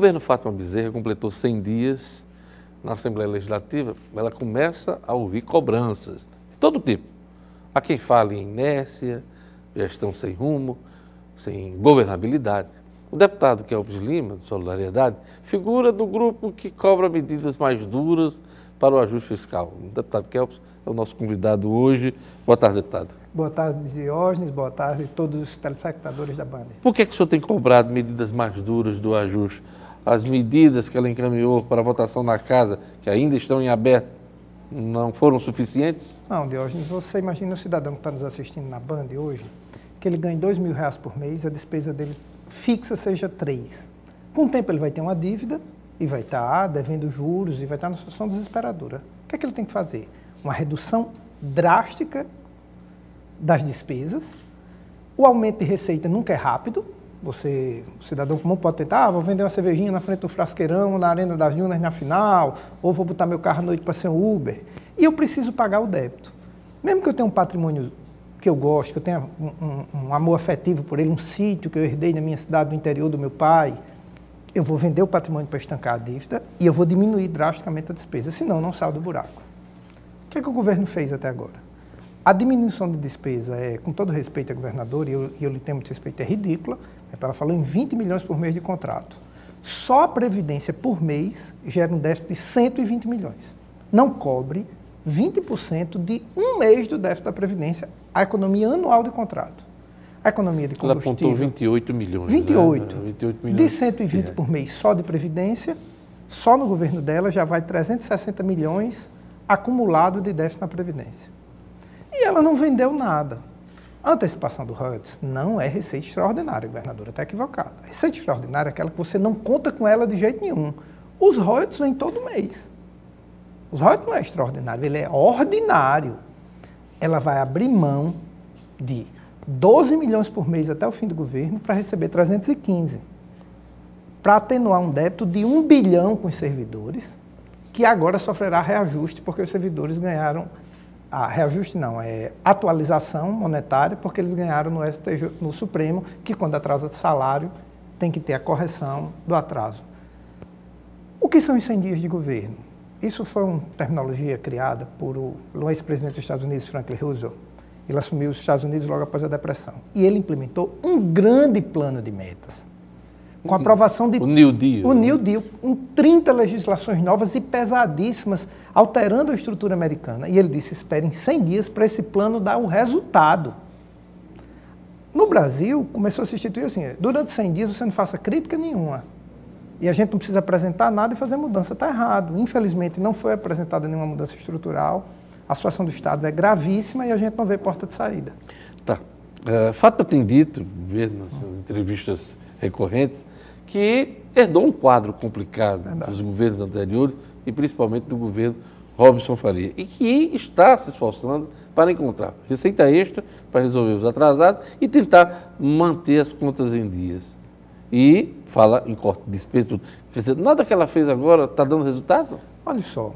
governo Fátima Bezerra completou 100 dias na Assembleia Legislativa. Ela começa a ouvir cobranças de todo tipo. Há quem fale em inércia, gestão sem rumo, sem governabilidade. O deputado Kelps Lima, de Solidariedade, figura do grupo que cobra medidas mais duras para o ajuste fiscal. O deputado Kelps é o nosso convidado hoje. Boa tarde, deputado. Boa tarde, Diógenes. Boa tarde a todos os telespectadores da Band. Por que o senhor tem cobrado medidas mais duras do ajuste? As medidas que ela encaminhou para a votação na casa, que ainda estão em aberto, não foram suficientes? Não, Diógenes, você imagina o cidadão que está nos assistindo na Band hoje, que ele ganha R$2.000 por mês, a despesa dele fixa seja 3. Com o tempo ele vai ter uma dívida e vai estar devendo juros e vai estar numa situação desesperadora. O que é que ele tem que fazer? Uma redução drástica das despesas. O aumento de receita nunca é rápido. O cidadão comum pode tentar, vou vender uma cervejinha na frente do frasqueirão, na Arena das Dunas na final, ou vou botar meu carro à noite para ser um Uber. E eu preciso pagar o débito. Mesmo que eu tenha um patrimônio que eu gosto, que eu tenha um amor afetivo por ele, um sítio que eu herdei na minha cidade do interior do meu pai, eu vou vender o patrimônio para estancar a dívida e eu vou diminuir drasticamente a despesa, senão não saio do buraco. O que é que o governo fez até agora? A diminuição de despesa, com todo respeito ao governador, e eu lhe tenho muito respeito, é ridícula. Ela falou em 20 milhões por mês de contrato. Só a Previdência por mês gera um déficit de 120 milhões. Não cobre 20% de um mês do déficit da Previdência, a economia anual de contrato. A economia de combustível... Ela apontou 28 milhões. 28. Né? 28 milhões. De 120 por mês só de Previdência, só no governo dela já vai 360 milhões acumulado de déficit na Previdência. E ela não vendeu nada. A antecipação do royalties não é receita extraordinária, governadora, está equivocada. A receita extraordinária é aquela que você não conta com ela de jeito nenhum. Os royalties vêm todo mês. Os royalties não é extraordinário, ele é ordinário. Ela vai abrir mão de 12 milhões por mês até o fim do governo para receber 315. Para atenuar um débito de 1 bilhão com os servidores, que agora sofrerá reajuste porque os servidores ganharam... reajuste não, é atualização monetária, porque eles ganharam no STJ, no Supremo, que quando atrasa salário tem que ter a correção do atraso. O que são os 100 dias de governo? Isso foi uma terminologia criada por o ex-presidente dos Estados Unidos, Franklin Roosevelt. Ele assumiu os Estados Unidos logo após a Depressão. E ele implementou um grande plano de metas. Com a aprovação de... O New Deal. O New Deal, em 30 legislações novas e pesadíssimas, alterando a estrutura americana. E ele disse, esperem 100 dias para esse plano dar um resultado. No Brasil, começou a se instituir assim, durante 100 dias você não faça crítica nenhuma. E a gente não precisa apresentar nada e fazer mudança. Está errado. Infelizmente, não foi apresentada nenhuma mudança estrutural. A situação do Estado é gravíssima e a gente não vê porta de saída. Tá. Fátima tem dito, mesmo nas entrevistas recorrentes, que herdou um quadro complicado dos governos anteriores e principalmente do governo Robson Faria, e que está se esforçando para encontrar receita extra para resolver os atrasados e tentar manter as contas em dias. E fala em corte de despesa, tudo. Quer dizer, nada que ela fez agora está dando resultado? Olha só,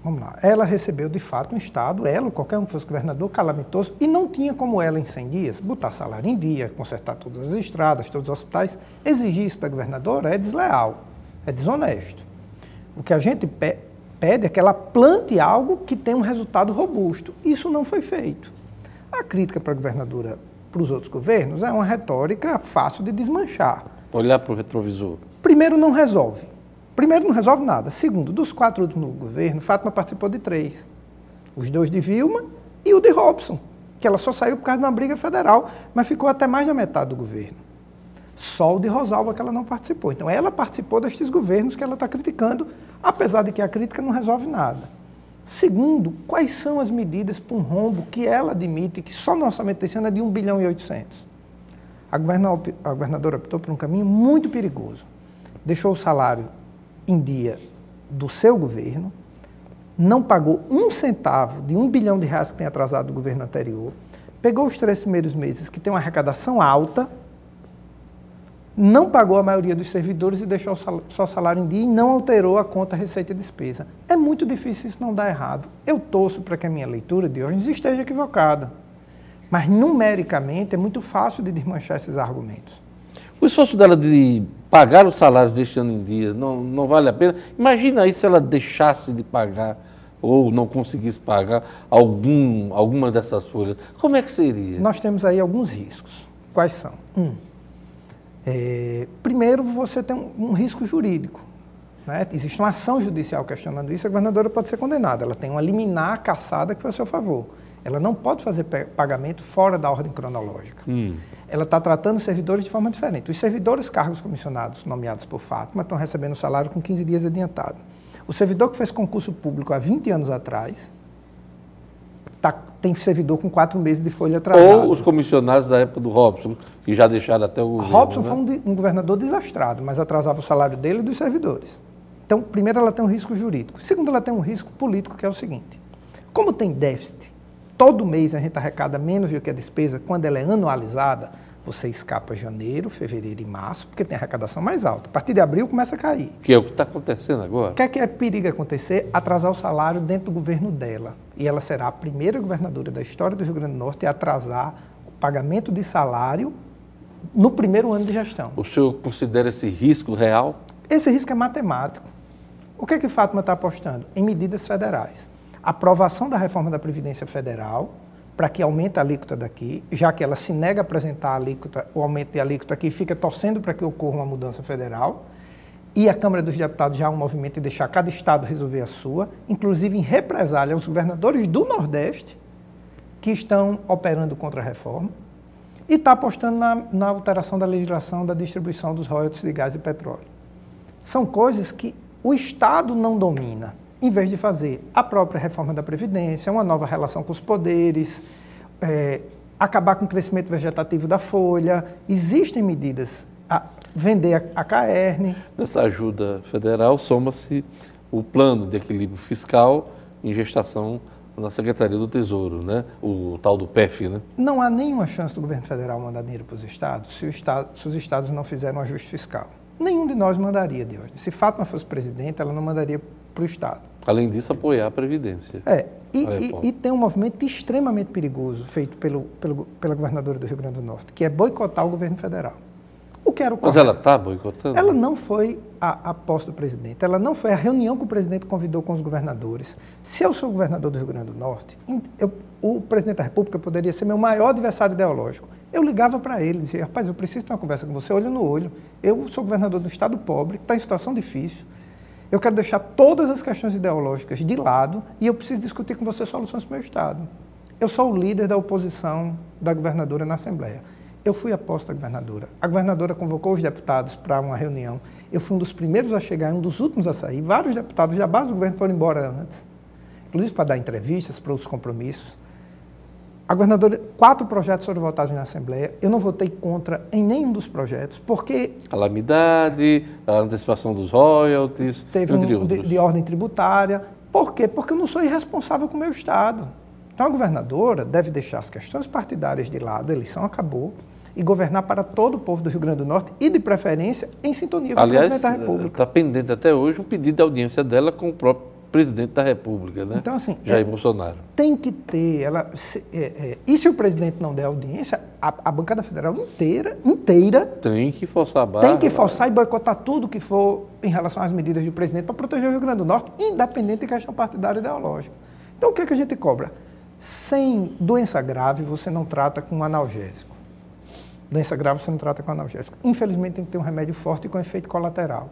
vamos lá. Ela recebeu de fato um Estado, ela ou qualquer um que fosse governador, calamitoso, e não tinha como ela em 100 dias botar salário em dia, consertar todas as estradas, todos os hospitais. Exigir isso da governadora é desleal, é desonesto. O que a gente pede é que ela plante algo que tenha um resultado robusto. Isso não foi feito. A crítica para a governadora, para os outros governos, é uma retórica fácil de desmanchar. Olhar para o retrovisor. Primeiro, não resolve. Primeiro, não resolve nada. Segundo, dos 4 últimos no governo, Fátima participou de 3. Os 2 de Vilma e o de Robson, que ela só saiu por causa de uma briga federal, mas ficou até mais da metade do governo. Só o de Rosalba que ela não participou. Então, ela participou destes governos que ela está criticando, apesar de que a crítica não resolve nada. Segundo, quais são as medidas para um rombo que ela admite que só no orçamento desse ano é de 1 bilhão e 800? A governadora optou por um caminho muito perigoso. Deixou o salário em dia do seu governo, não pagou um centavo de 1 bilhão de reais que tem atrasado do governo anterior, pegou os 3 primeiros meses que tem uma arrecadação alta, não pagou a maioria dos servidores e deixou só salário em dia e não alterou a conta receita e despesa. É muito difícil isso não dar errado. Eu torço para que a minha leitura de hoje esteja equivocada. Mas, numericamente, é muito fácil de desmanchar esses argumentos. O esforço dela de pagar os salários deste ano em dia não vale a pena? Imagina aí se ela deixasse de pagar ou não conseguisse pagar alguma dessas folhas. Como é que seria? Nós temos aí alguns riscos. Quais são? Primeiro, você tem um risco jurídico. Né? Existe uma ação judicial questionando isso, a governadora pode ser condenada. Ela tem uma liminar cassada que foi a seu favor. Ela não pode fazer pagamento fora da ordem cronológica. Ela está tratando os servidores de forma diferente. Os servidores cargos comissionados nomeados por Fátima estão recebendo o salário com 15 dias adiantado. O servidor que fez concurso público há 20 anos atrás tem servidor com 4 meses de folha atrasada. Ou os comissionados da época do Robson, que já deixaram até o governo. Robson foi um governador desastrado, mas atrasava o salário dele e dos servidores. Então, primeiro, ela tem um risco jurídico. Segundo, ela tem um risco político, que é o seguinte. Como tem déficit, todo mês a gente arrecada menos do que a despesa, quando ela é anualizada, você escapa janeiro, fevereiro e março, porque tem arrecadação mais alta. A partir de abril começa a cair. Que é o que está acontecendo agora. O que é perigo acontecer? Atrasar o salário dentro do governo dela. E ela será a primeira governadora da história do Rio Grande do Norte a atrasar o pagamento de salário no primeiro ano de gestão. O senhor considera esse risco real? Esse risco é matemático. O que é que Fátima está apostando? Em medidas federais. Aprovação da reforma da Previdência Federal, para que aumente a alíquota daqui, já que ela se nega a apresentar a alíquota, o aumento de alíquota aqui, fica torcendo para que ocorra uma mudança federal, e a Câmara dos Deputados já há um movimento de deixar cada estado resolver a sua, inclusive em represália aos governadores do Nordeste, que estão operando contra a reforma, e está apostando na alteração da legislação da distribuição dos royalties de gás e petróleo. São coisas que o Estado não domina. Em vez de fazer a própria reforma da Previdência, uma nova relação com os poderes, acabar com o crescimento vegetativo da folha, existem medidas, vender a CAERN. Nessa ajuda federal soma-se o plano de equilíbrio fiscal em gestação na Secretaria do Tesouro, né? O tal do PEF, né? Não há nenhuma chance do governo federal mandar dinheiro para os estados se os estados não fizerem um ajuste fiscal. Nenhum de nós mandaria, Diógenes. Se Fátima fosse presidente, ela não mandaria para o Estado. Além disso, apoiar a Previdência. E tem um movimento extremamente perigoso feito pela governadora do Rio Grande do Norte, que é boicotar o governo federal. O que era o correto. Mas ela está boicotando? Ela não foi a posse do presidente, ela não foi a reunião que o presidente convidou com os governadores. Se eu sou governador do Rio Grande do Norte, o presidente da República poderia ser meu maior adversário ideológico. Eu ligava para ele e dizia, rapaz, eu preciso ter uma conversa com você, olho no olho. Eu sou governador do estado pobre, que está em situação difícil. Eu quero deixar todas as questões ideológicas de lado e eu preciso discutir com você soluções para o meu estado. Eu sou o líder da oposição da governadora na Assembleia. Eu fui a posse da governadora. A governadora convocou os deputados para uma reunião. Eu fui um dos primeiros a chegar, um dos últimos a sair. Vários deputados da base do governo foram embora antes, inclusive para dar entrevistas, para outros compromissos. A governadora, 4 projetos foram votados na Assembleia. Eu não votei contra em nenhum dos projetos, porque... Calamidade, a antecipação dos royalties, teve entre outros. De ordem tributária. Por quê? Porque eu não sou irresponsável com o meu estado. Então, a governadora deve deixar as questões partidárias de lado, a eleição acabou, e governar para todo o povo do Rio Grande do Norte e, de preferência, em sintonia com o presidente da República. Está pendente até hoje um pedido de audiência dela com o próprio presidente da República, né? Então, assim, Jair Bolsonaro. Tem que ter, e se o presidente não der audiência, a bancada federal inteira tem que forçar a barra. Tem que forçar e boicotar tudo que for em relação às medidas do presidente para proteger o Rio Grande do Norte, independente de questão partidária e ideológica. Então, o que é que a gente cobra? Sem doença grave, você não trata com analgésico. Doença grave, você não trata com analgésico. Infelizmente, tem que ter um remédio forte e com efeito colateral.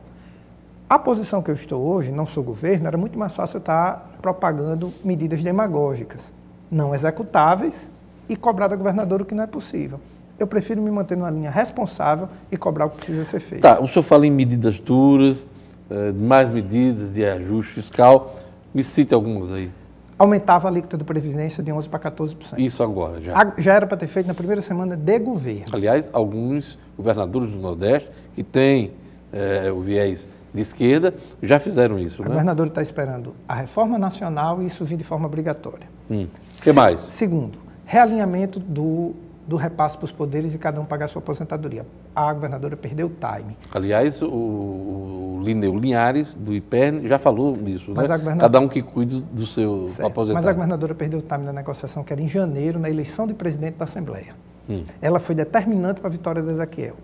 A posição que eu estou hoje, não sou governo, era muito mais fácil eu estar propagando medidas demagógicas, não executáveis e cobrar da governadora o que não é possível. Eu prefiro me manter numa linha responsável e cobrar o que precisa ser feito. Tá, o senhor fala em medidas duras, de mais medidas de ajuste fiscal. Me cite algumas aí. Aumentava a alíquota de previdência de 11% para 14%. Isso agora, já. Já era para ter feito na primeira semana de governo. Aliás, alguns governadores do Nordeste que têm o viés de esquerda já fizeram isso, né? A governadora está esperando a reforma nacional e isso vir de forma obrigatória. O que mais? Segundo, realinhamento do repasse para os poderes e cada um pagar sua aposentadoria. A governadora perdeu o time. Aliás, o Lineu Linhares, do IPERN, já falou nisso, né? Cada um que cuide do seu aposentado. Mas a governadora perdeu o time na negociação, que era em janeiro, na eleição de presidente da Assembleia. Ela foi determinante para a vitória de Ezequiel.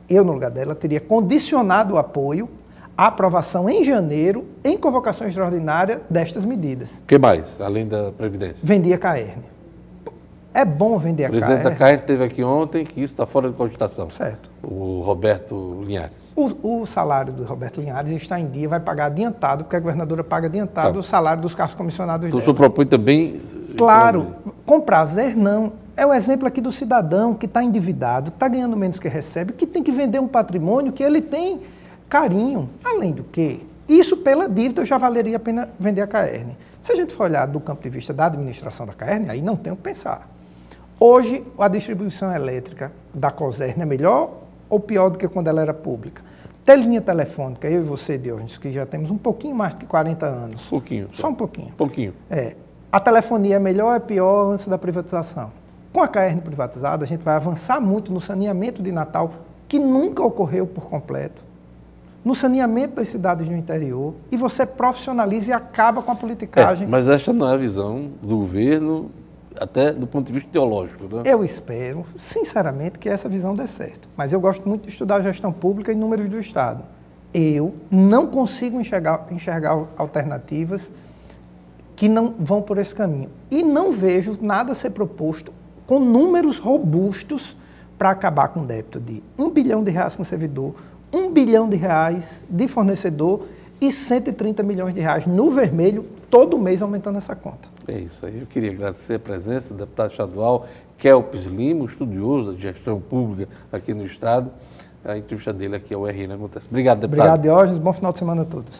eu no lugar dela teria condicionado o apoio à aprovação em janeiro, em convocação extraordinária, destas medidas. O que mais, além da Previdência? Vendia Caerne. É bom vender a Caerne. O presidente da Caerne esteve aqui ontem, que isso está fora de cogitação. Certo. O Roberto Linhares. O salário do Roberto Linhares está em dia, vai pagar adiantado, porque a governadora paga adiantado o salário dos cargos comissionados então, dela. o senhor propõe também... Claro, com prazer não. É o exemplo aqui do cidadão que está endividado, está ganhando menos que recebe, que tem que vender um patrimônio que ele tem carinho. Além do que, isso pela dívida já valeria a pena vender a Caerne. Se a gente for olhar do campo de vista da administração da Caerne, aí não tem o que pensar. Hoje, a distribuição elétrica da Cosern é melhor ou pior do que quando ela era pública? Ter linha telefônica, eu e você, Diógenes, que já temos um pouquinho mais de 40 anos. Pouquinho. Só um pouquinho. Pouquinho. A telefonia é melhor ou é pior antes da privatização? Com a Caerne privatizada, a gente vai avançar muito no saneamento de Natal, que nunca ocorreu por completo, no saneamento das cidades do interior, e você profissionaliza e acaba com a politicagem. Mas esta não é a visão do governo, até do ponto de vista ideológico, né? Eu espero, sinceramente, que essa visão dê certo. Mas eu gosto muito de estudar a gestão pública e números do Estado. Eu não consigo enxergar alternativas que não vão por esse caminho. E não vejo nada ser proposto com números robustos para acabar com o débito de R$1 bilhão com o servidor, R$1 bilhão de fornecedor e R$130 milhões no vermelho, todo mês aumentando essa conta. É isso aí. Eu queria agradecer a presença do deputado estadual Kelps Lima, estudioso de gestão pública aqui no Estado. A entrevista dele aqui ao RN Acontece. Obrigado, deputado. Obrigado, Diógenes. Bom final de semana a todos.